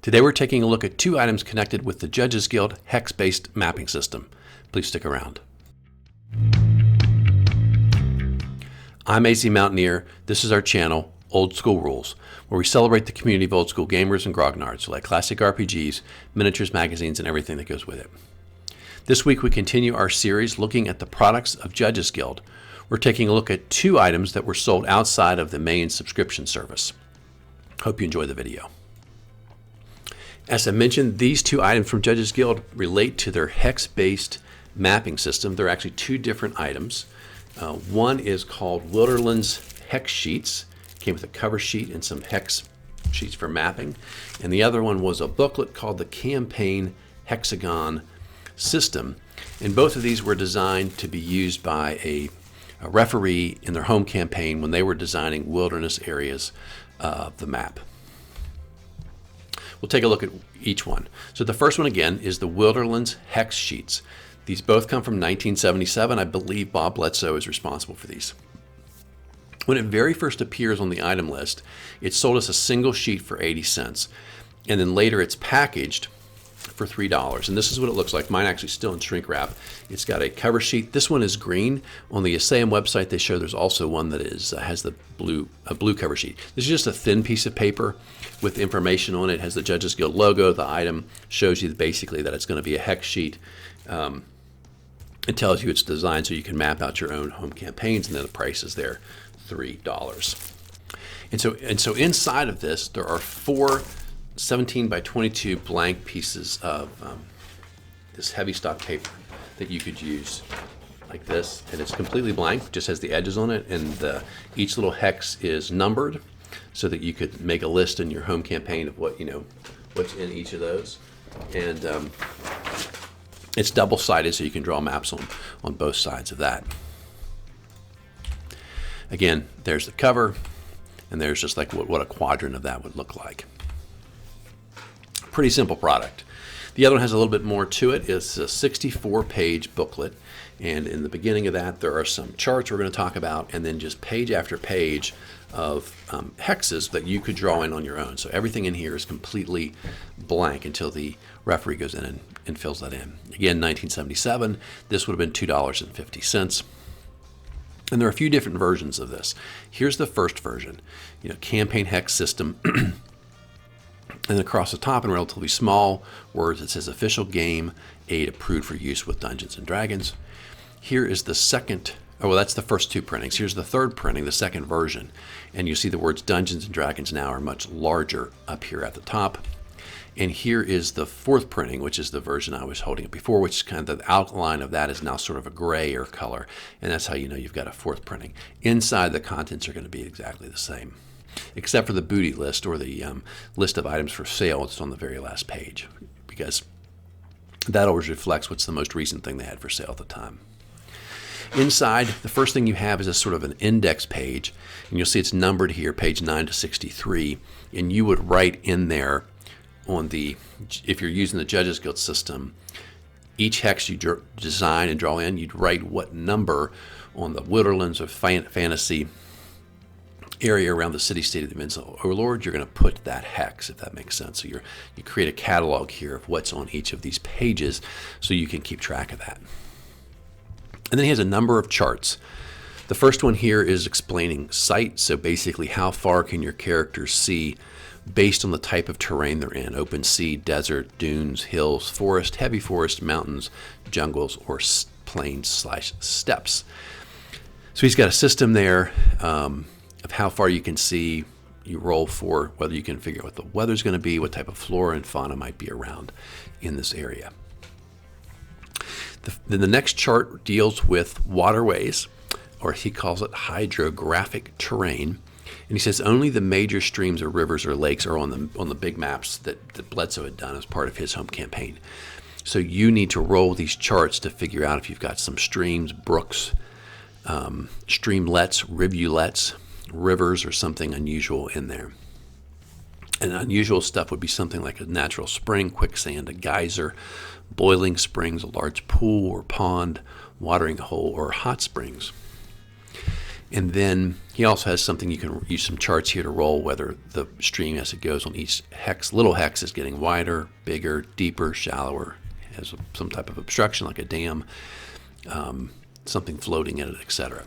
Today we're taking a look at 2 items connected with the Judges Guild hex-based mapping system. Please stick around. I'm AC Mountaineer. This is our channel, Old School Rules, where we celebrate the community of old school gamers and grognards who like classic RPGs, miniatures, magazines, and everything that goes with it. This week we continue our series looking at the products of Judges Guild. We're taking a look at 2 items that were sold outside of the main subscription service. Hope you enjoy the video. As I mentioned, these 2 items from Judges Guild relate to their hex-based mapping system. They're actually 2 different items. One is called Wilderlands hex sheets. Came with a cover sheet and some hex sheets for mapping. And the other one was a booklet called the Campaign Hexagon System. And both of these were designed to be used by a referee in their home campaign when they were designing wilderness areas of the map. We'll take a look at each one. So the first one again is the Wilderlands hex sheets. These both come from 1977. I believe Bob Bledsoe is responsible for these. When it very first appears on the item list, it's sold as a single sheet for 80 cents. And then later it's packaged for $3. And this is what it looks like. Mine actually still in shrink wrap. It's got a cover sheet. This one is green. On the Assaim website, they show there's also one that is has the blue cover sheet. This is just a thin piece of paper with information on it. It has the Judges Guild logo. The item shows you basically that it's going to be a hex sheet. It tells you it's designed so you can map out your own home campaigns, and then the price is there, $3. And so inside of this, there are 4 17 by 22 blank pieces of this heavy stock paper that you could use like this, and it's completely blank, just has the edges on it, and each little hex is numbered so that you could make a list in your home campaign of what's in each of those. And it's double-sided, so you can draw maps on both sides of that. Again, there's the cover, and there's just like what a quadrant of that would look like. Pretty simple product. The other one has a little bit more to it. It's a 64-page booklet, and in the beginning of that there are some charts we're going to talk about, and then just page after page of hexes that you could draw in on your own. So everything in here is completely blank until the referee goes in and fills that in. Again, 1977. This would have been $2.50. And there are a few different versions of this. Here's the first version, campaign hex system. And then across the top in relatively small words, it says official game aid approved for use with Dungeons and Dragons. Here is the second, that's the first 2 printings. Here's the third printing, the second version. And you see the words Dungeons and Dragons now are much larger up here at the top. And here is the 4th printing, which is the version I was holding up before, which is kind of the outline of that is now sort of a grayer color. And that's how you know you've got a 4th printing. Inside, the contents are going to be exactly the same, except for the booty list, or the list of items for sale. It's on the very last page, because that always reflects what's the most recent thing they had for sale at the time. Inside, the first thing you have is a sort of an index page, and you'll see it's numbered here, page 9 to 63, and you would write in there if you're using the Judges Guild system, each hex you design and draw in, you'd write what number on the Wilderlands or fantasy area around the city-state of the Midlands Overlord, you're going to put that hex, if that makes sense. So you create a catalog here of what's on each of these pages so you can keep track of that. And then he has a number of charts. The first one here is explaining sight, so basically how far can your characters see based on the type of terrain they're in: open sea, desert, dunes, hills, forest, heavy forest, mountains, jungles, or plains/steppes. So he's got a system there of how far you can see. You roll for whether you can figure out what the weather's going to be, what type of flora and fauna might be around in this area. Then the next chart deals with waterways, or he calls it hydrographic terrain. And he says only the major streams or rivers or lakes are on the big maps that Bledsoe had done as part of his home campaign. So you need to roll these charts to figure out if you've got some streams, brooks, streamlets, rivulets, rivers, or something unusual in there. And unusual stuff would be something like a natural spring, quicksand, a geyser, boiling springs, a large pool or pond, watering hole, or hot springs. And then he also has something you can use some charts here to roll whether the stream as it goes on each little hex is getting wider, bigger, deeper, shallower, has some type of obstruction like a dam, something floating in it, etc.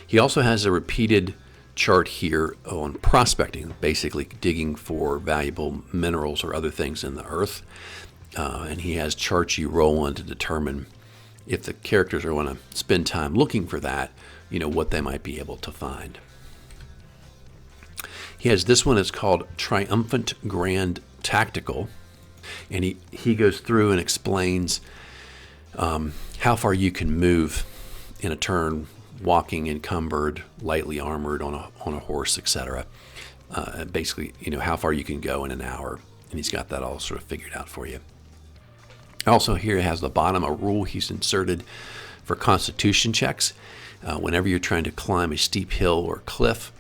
He also has a repeated chart here on prospecting, basically digging for valuable minerals or other things in the earth. And he has charts you roll on to determine if the characters are going to spend time looking for that, what they might be able to find. He has this one, it's called Triumphant Grand Tactical, and he goes through and explains how far you can move in a turn, walking encumbered, lightly armored on a horse, etc. Basically, how far you can go in an hour, and he's got that all sort of figured out for you. Also here it has the bottom a rule he's inserted for constitution checks. Whenever you're trying to climb a steep hill or cliff,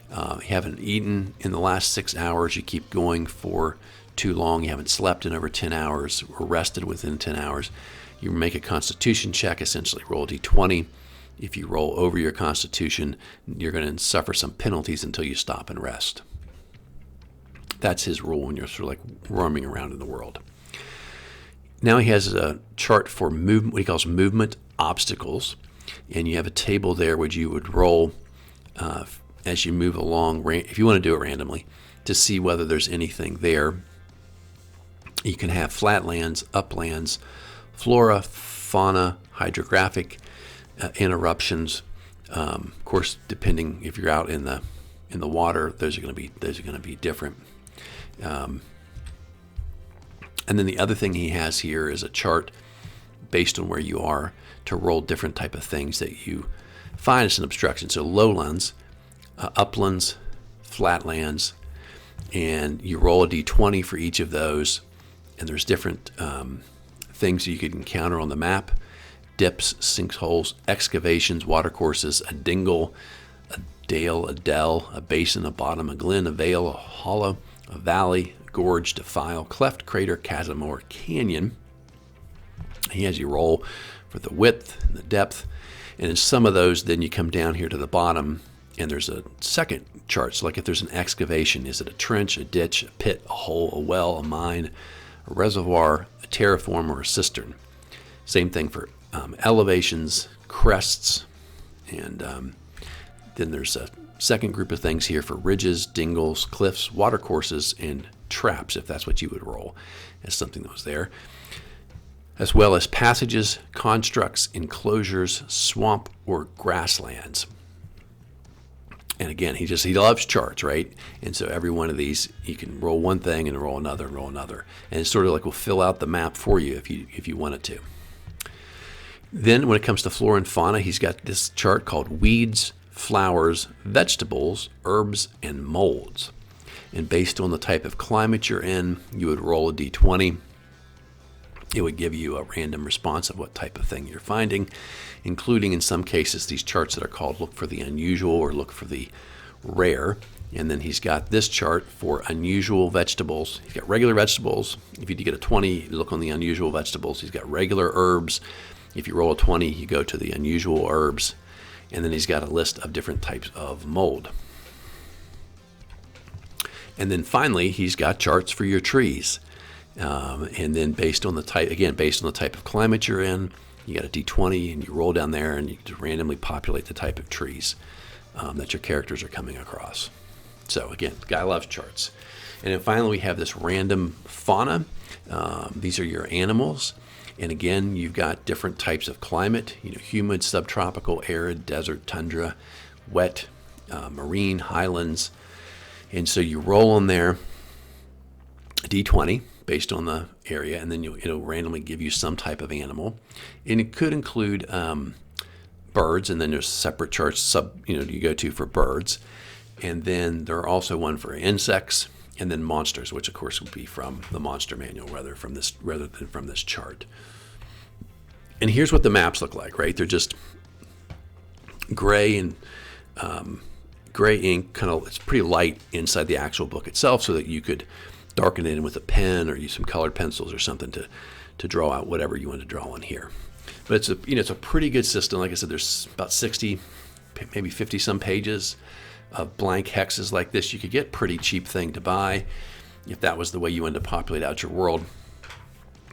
you haven't eaten in the last 6 hours, you keep going for too long, you haven't slept in over 10 hours or rested within 10 hours, you make a constitution check, essentially roll a d20. If you roll over your constitution, you're going to suffer some penalties until you stop and rest. That's his rule when you're sort of like roaming around in the world. Now he has a chart for movement, what he calls movement obstacles, and you have a table there which you would roll as you move along, if you want to do it randomly, to see whether there's anything there. You can have flatlands, uplands, flora, fauna, hydrographic interruptions. Of course, depending if you're out in the water, those are going to be different. And then the other thing he has here is a chart based on where you are to roll different type of things that you find as an obstruction. So lowlands, uplands, flatlands, and you roll a d20 for each of those. And there's different things you could encounter on the map: dips, sinkholes, excavations, watercourses, a dingle, a dale, a dell, a basin, a bottom, a glen, a vale, a hollow, a valley, gorge, defile, cleft, crater, chasm, or canyon. He has you roll for the width and the depth, and in some of those, then you come down here to the bottom, and there's a second chart. So like if there's an excavation, is it a trench, a ditch, a pit, a hole, a well, a mine, a reservoir, a terraform, or a cistern? Same thing for elevations, crests, and then there's a second group of things here for ridges, dingles, cliffs, watercourses, and traps, if that's what you would roll as something that was there, as well as passages, constructs, enclosures, swamp, or grasslands. And again, he loves charts, right? And so every one of these, you can roll one thing and roll another and roll another, and it's sort of like will fill out the map for you if you want it to. Then when it comes to flora and fauna, he's got this chart called weeds, flowers, vegetables, herbs, and molds. And based on the type of climate you're in, you would roll a d20. It would give you a random response of what type of thing you're finding, including in some cases these charts that are called look for the unusual or look for the rare. And then he's got this chart for unusual vegetables. He's got regular vegetables. If you get a 20, you look on the unusual vegetables. He's got regular herbs. If you roll a 20, you go to the unusual herbs. And then he's got a list of different types of mold. And then finally, he's got charts for your trees. And then based on the type of climate you're in, you got a d20 and you roll down there and you just randomly populate the type of trees that your characters are coming across. So again, the guy loves charts. And then finally, we have this random fauna. These are your animals. And again, you've got different types of climate, humid, subtropical, arid, desert, tundra, wet, marine, highlands. And so you roll on there a d20 based on the area, and then it'll randomly give you some type of animal. And it could include birds, and then there's separate charts you go to for birds. And then there are also one for insects, and then monsters, which of course would be from the monster manual rather than from this chart. And here's what the maps look like, right? They're just gray and gray ink, it's pretty light inside the actual book itself, so that you could darken it in with a pen or use some colored pencils or something to draw out whatever you want to draw on here. But it's it's a pretty good system. Like I said, there's about 60, maybe 50 some pages of blank hexes like this. You could get pretty cheap thing to buy if that was the way you wanted to populate out your world.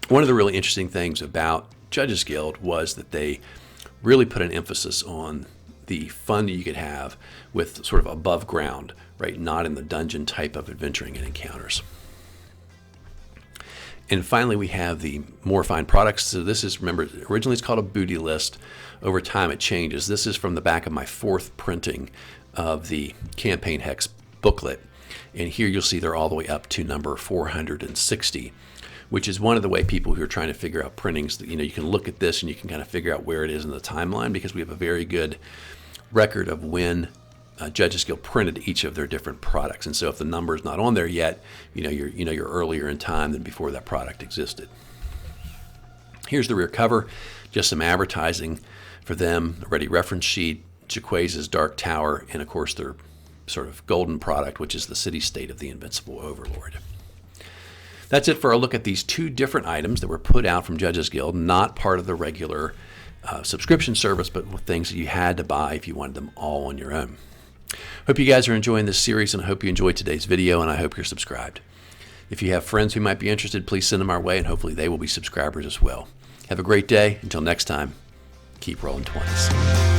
One of the really interesting things about Judges Guild was that they really put an emphasis on the fun that you could have with sort of above ground, right? Not in the dungeon type of adventuring and encounters. And finally, we have the more refined products. So this is, remember, originally it's called a booty list. Over time, it changes. This is from the back of my 4th printing of the Campaign Hex booklet. And here you'll see they're all the way up to number 460, which is one of the way people who are trying to figure out printings, you can look at this and you can kind of figure out where it is in the timeline, because we have a very good record of when Judges Guild printed each of their different products. And so if the number is not on there yet, you're earlier in time than before that product existed. Here's the rear cover, just some advertising for them, a ready reference sheet, Jaquaiz's Dark Tower, and of course their sort of golden product, which is the City State of the Invincible Overlord. That's it for our look at these 2 different items that were put out from Judges Guild, not part of the regular subscription service, but things that you had to buy if you wanted them all on your own. Hope you guys are enjoying this series, and I hope you enjoyed today's video, and I hope you're subscribed. If you have friends who might be interested, please send them our way, and hopefully they will be subscribers as well. Have a great day. Until next time, keep rolling 20s.